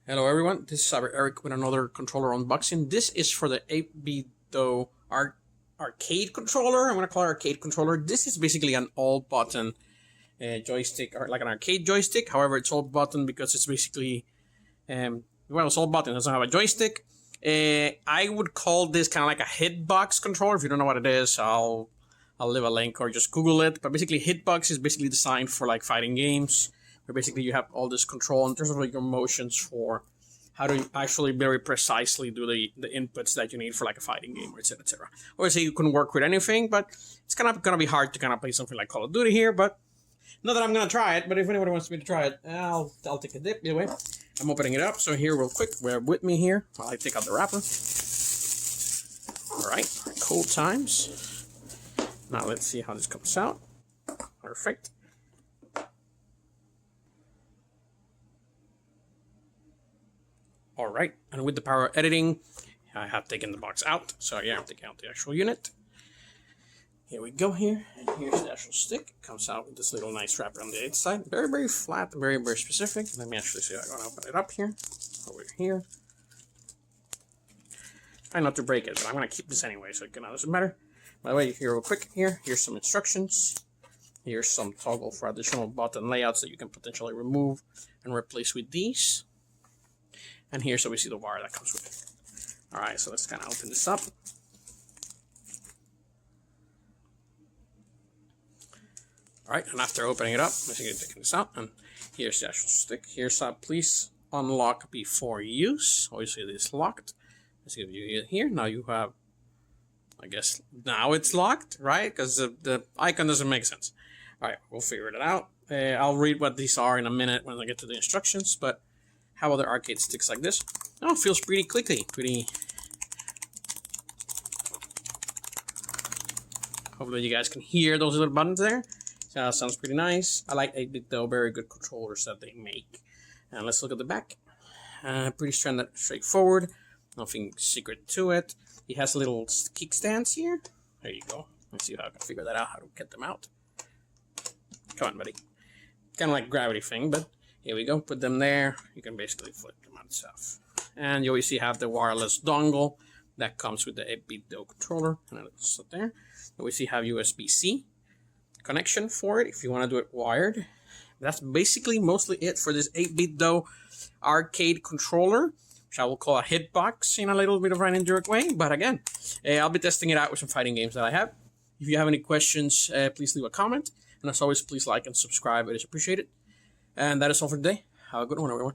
Hello everyone, this is Cyber Eric with another controller unboxing. This is for the 8BitDo arcade controller. I'm going to call it arcade controller. This is basically an all-button joystick, or like an arcade joystick. However, it's all-button because it's basically, it's all-button. It doesn't have a joystick. I would call this kind of like a hitbox controller. If you don't know what it is, I'll leave a link or just Google it. But basically, hitbox is basically designed for like fighting games, where basically you have all this control in terms of like your motions for how to actually very precisely do the inputs that you need for like a fighting game, or etc. etc. Obviously, you can work with anything, but it's kind of gonna be hard to kind of play something like Call of Duty here. But not that I'm gonna try it, but if anybody wants me to try it, I'll take a dip. Either way, I'm opening it up. So here, real quick, bear with me here while I take out the wrapper. All right, cool times. Now let's see how this comes out. Perfect. Alright, and with the power of editing, I have taken the box out. So yeah, I'm taking out the actual unit. Here we go here, and here's the actual stick. It comes out with this little nice wrapper on the inside. Very, very flat, very, very specific. Let me actually see how I'm going to open it up here. Over here. Try not to break it, but I'm going to keep this anyway, so it doesn't matter. By the way, here real quick, here's some instructions. Here's some toggle for additional button layouts that you can potentially remove and replace with these. And here's obviously the wire that comes with it. Alright, so let's kind of open this up. Alright, and after opening it up, I'm going to take this out. And here's the actual stick. Here's how please unlock before use. Obviously, it is locked. Let's give you here. Now you have, I guess, now it's locked, right? Because the icon doesn't make sense. Alright, we'll figure it out. I'll read what these are in a minute when I get to the instructions, but how other arcade sticks like this? Oh, it feels pretty clicky, pretty. Hopefully you guys can hear those little buttons there. So sounds pretty nice. I like 8BitDo, very good controllers that they make. And let's look at the back. Pretty straightforward. Nothing secret to it. It has little kickstands here. There you go. Let's see how I can figure that out, how to get them out. Come on, buddy. Kind of like gravity thing, but here we go, put them there. You can basically flip them on stuff. And you always have the wireless dongle that comes with the 8BitDo controller. And it'll sit there. You always have USB-C connection for it if you want to do it wired. That's basically mostly it for this 8BitDo arcade controller, which I will call a hitbox in a little bit of an indirect way. But again, I'll be testing it out with some fighting games that I have. If you have any questions, please leave a comment. And as always, please like and subscribe. It is appreciated. And that is all for today. Have a good one, everyone.